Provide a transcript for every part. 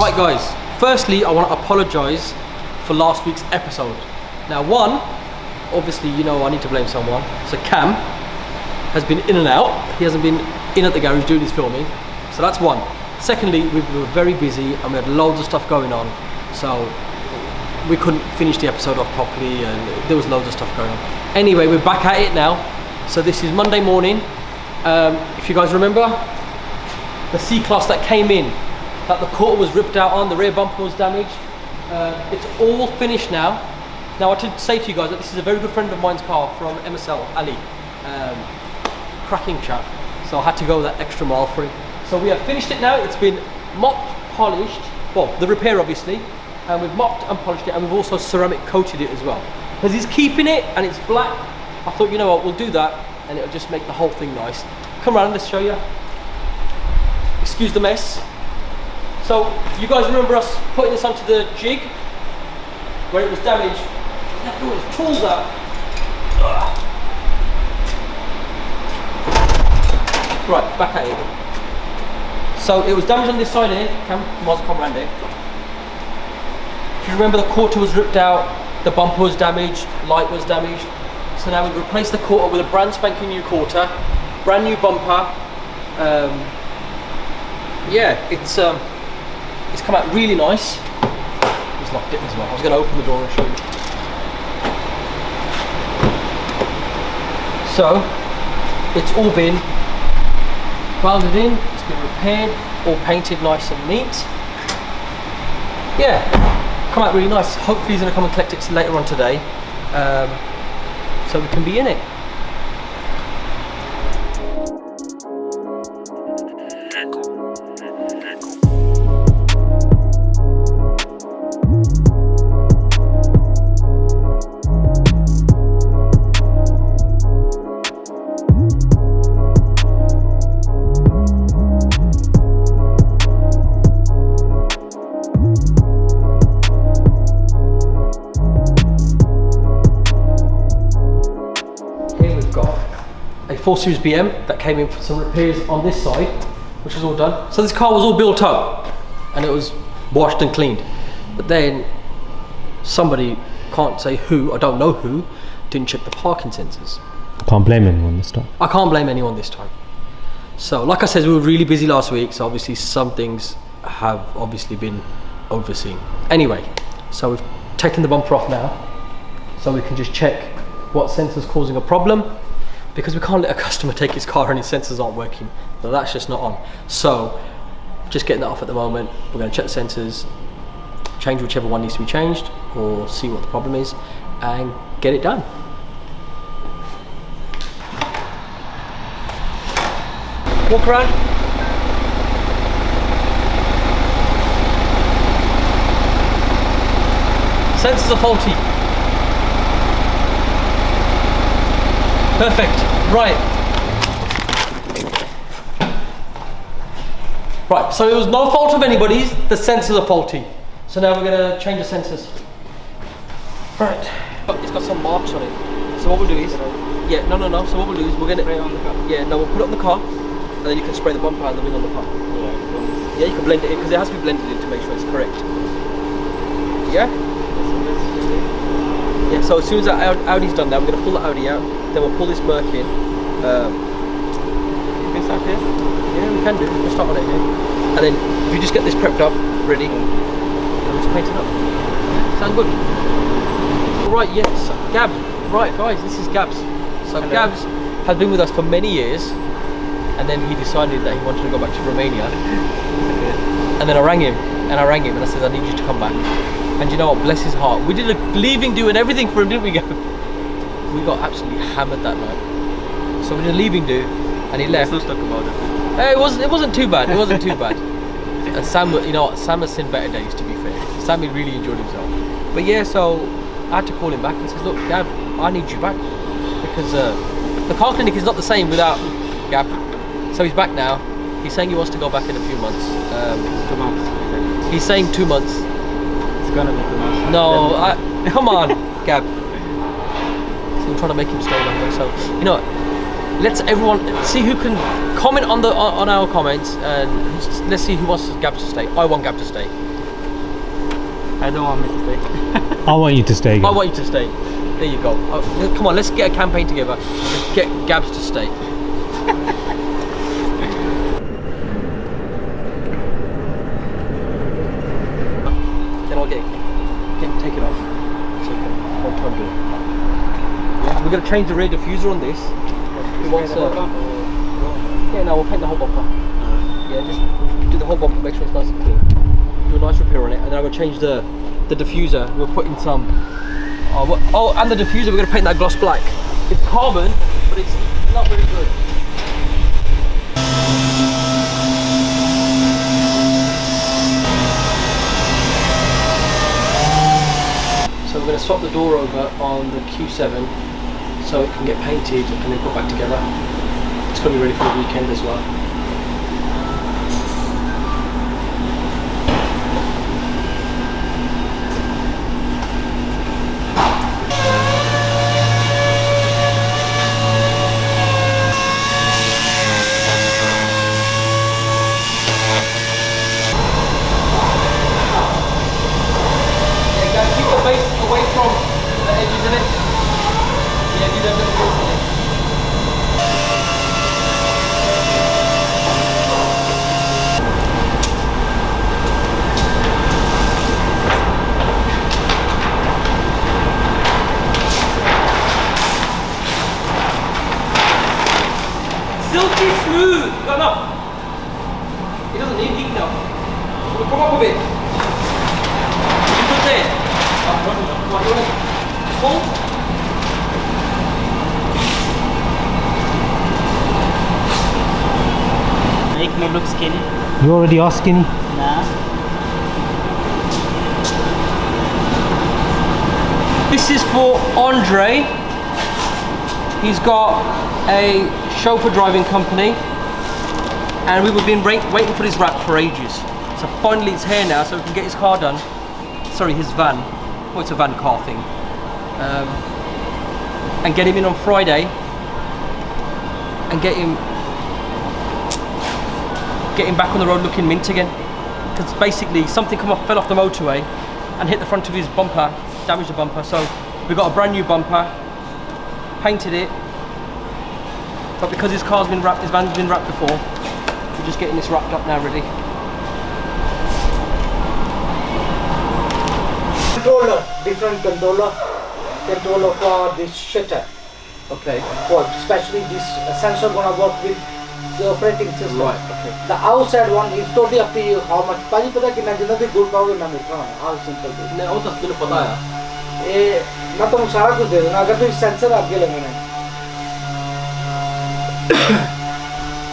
Right guys, firstly I want to apologise for last week's episode. Now one, obviously you know I need to blame someone. So Cam has been in and out. He hasn't been in at the garage doing his filming. So that's one. Secondly, we were very busy and we had loads of stuff going on. So we couldn't finish the episode off properly and there was loads of stuff going on. Anyway, we're back at it now. So this is Monday morning. If you guys remember, the C-Class that came in, that the quarter was ripped out on, the rear bumper was damaged. It's all finished now. Now I want to say to you guys that this is a very good friend of mine's car from MSL, Ali. Cracking chap. So I had to go that extra mile for him. So we have finished it now. It's been mopped, polished, well, the repair obviously, and we've mopped and polished it, and we've also ceramic coated it as well. Because he's keeping it and it's black, I thought, you know what, we'll do that and it'll just make the whole thing nice. Come around, let's show you. Excuse the mess. So you guys remember us putting this onto the jig where it was damaged? He had to put his tools out. Right, back at it. So it was damaged on this side here. Come around here. If you remember, the quarter was ripped out, the bumper was damaged, light was damaged. So now we've replaced the quarter with a brand spanking new quarter, brand new bumper. Yeah, it's come out really nice. He's locked it as well. I was going to open the door and show you. So it's all been welded in, it's been repaired, all painted nice and neat. Yeah, come out really nice. Hopefully he's going to come and collect it later on today, so we can be in it. A 4 Series BM that came in for some repairs on this side, which is all done. So this car was all built up and it was washed and cleaned, but then somebody, can't say who, I don't know who, didn't check the parking sensors. Can't blame anyone this time. I can't blame anyone this time. So like I said, we were really busy last week, so obviously some things have obviously been overseen. Anyway, so we've taken the bumper off now so we can just check what sensor's causing a problem, because we can't let a customer take his car and his sensors aren't working. So that's just not on. So just getting that off at the moment. We're going to check the sensors, change whichever one needs to be changed, or see what the problem is and get it done. Walk around. Sensors are faulty. Perfect. Right. Right, so it was no fault of anybody's, the sensors are faulty. So now we're going to change the sensors. Right. It's got some marks on it. So what we'll do is, so what we'll do is we're going to, we'll put it on the car, and then you can spray the bumper and the wing on the car. Yeah, you can blend it in, because it has to be blended in to make sure it's correct. Yeah? Yeah, so as soon as that Audi's done that, we're going to pull the Audi out, then we'll pull this Merc in. Can we start here? Yeah, we can do. We'll start on it here. And then if you just get this prepped up, ready, and just paint it up. Sound good? Right, yes, Gab. Right, guys, this is Gabs. So hello. Gabs has been with us for many years, and then he decided that he wanted to go back to Romania. And then I rang him, and I said, I need you to come back. And you know what, bless his heart, we did a leaving do and everything for him, didn't we, Gab? We got absolutely hammered that night. So we did a leaving do, and he left. Let's talk about it. It wasn't too bad. It wasn't too bad. And Sam, you know what, Sam has seen better days, to be fair. Sam really enjoyed himself. But yeah, so I had to call him back and says, look, Gab, I need you back, because the car clinic is not the same without Gab. So he's back now. He's saying he wants to go back in a few months. 2 months. He's saying 2 months. It's gonna be 2 months. No, come on, Gab. So I'm trying to make him stay longer. So you know, let's everyone see who can comment on our comments, and let's see who wants Gab to stay. I want Gab to stay. I don't want me to stay. I want you to stay again. I want you to stay. There you go. Come on, let's get a campaign together. Let's get Gabs to stay. Then I'll take it off. So I can do it. Yeah, we're gonna change the rear diffuser on this. We want yeah, no, we'll paint the whole bumper. Yeah, just do the whole bumper, make sure it's nice and clean. Do a nice repair on it, and then I'm gonna change the diffuser. We're putting some. And the diffuser, we're gonna paint that gloss black. It's carbon, but it's not very good. So we're gonna swap the door over on the Q7 so it can get painted and then put back together. It's gonna be ready for the weekend as well. Silky smooth! Got enough! It doesn't need heat now. We'll come up a bit. You put there. Full? Make me look skinny. You already are skinny. Nah. This is for Andre. He's got a chauffeur driving company, and we've been waiting for this wrap for ages. So finally it's here now, so we can get his car done. Sorry, his van. Well, it's a van car thing. And get him in on Friday, and get him back on the road looking mint again. Because basically something fell off the motorway and hit the front of his bumper, damaged the bumper. So we got a brand new bumper, painted it. But because his van's been wrapped before, we're just getting this wrapped up now, ready. Controller, different controller for this shutter. Okay. For especially this sensor gonna work with the operating system. Right. Okay. The outside one is totally up to you. How much? पाजी पता कितना जितना भी गुड़ पाओगे ना मिलता है. How simple it is. नहीं वो तो मुझे पता है. मैं तो सारा कुछ दे दूँगा अगर तो सेंसर आपके लगने हैं.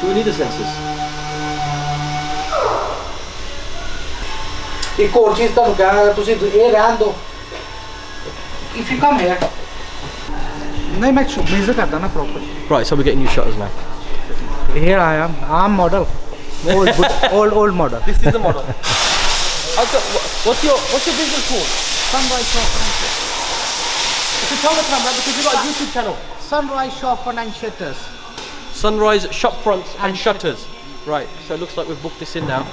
Do we need the sensors? एक और चीज़ तो क्या अगर तुसी ये रहन दो. If you come here. नहीं मैं measure करता ना proper. Right, so we're getting new shutters now. Here I am. I'm model. Old model. This is the model. What's your business called? Sunrise Chauffeur. It's a camera because you've got a YouTube channel. Sunrise Chauffeur and shutters. Sunrise shop fronts and shutters. Right, so it looks like we've booked this in now.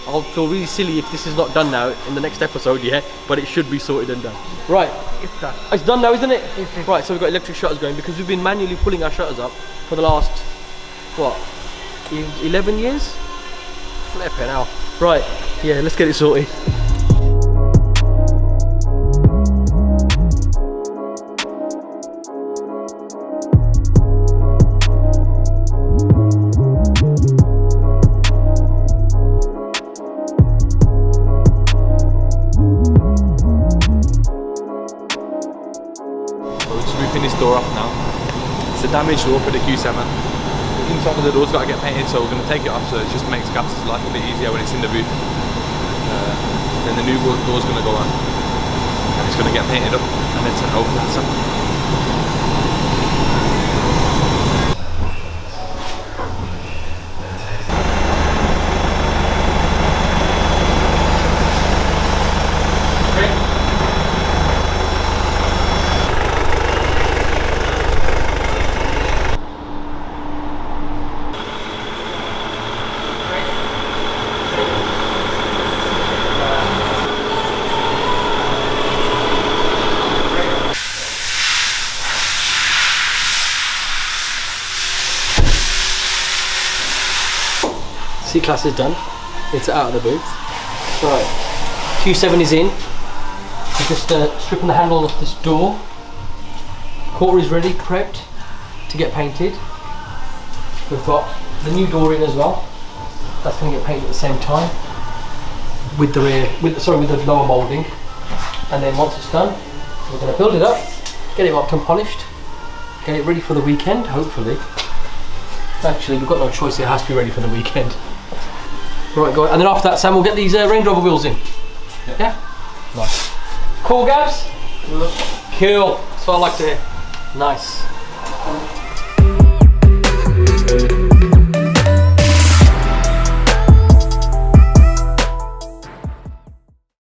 I'll feel really silly if this is not done now in the next episode, yeah, but it should be sorted and done. Right, It's done. it's done now, isn't it? It's done. Right, so we've got electric shutters going because we've been manually pulling our shutters up for the last, what, 11 years? Flipping hell. Right, yeah, let's get it sorted. This door off now. It's a damaged door for the Q7. The inside of the door's got to get painted, so we're going to take it off so it just makes Gabs' life a bit easier when it's in the boot. Then the new door's going to go on and it's going to get painted up and then sent over to the class is done. It's out of the booth. Right, Q7 is in. We're just stripping the handle off this door. Quarter is ready, prepped to get painted. We've got the new door in as well. That's going to get painted at the same time with the with the lower moulding. And then once it's done, we're going to build it up, get it wrapped and polished, get it ready for the weekend, hopefully. Actually, we've got no choice, it has to be ready for the weekend. Right, guys, and then after that, Sam, we'll get these Range Rover wheels in. Yeah? Nice. Cool, Gabs? Cool. That's what I like to hear. Nice.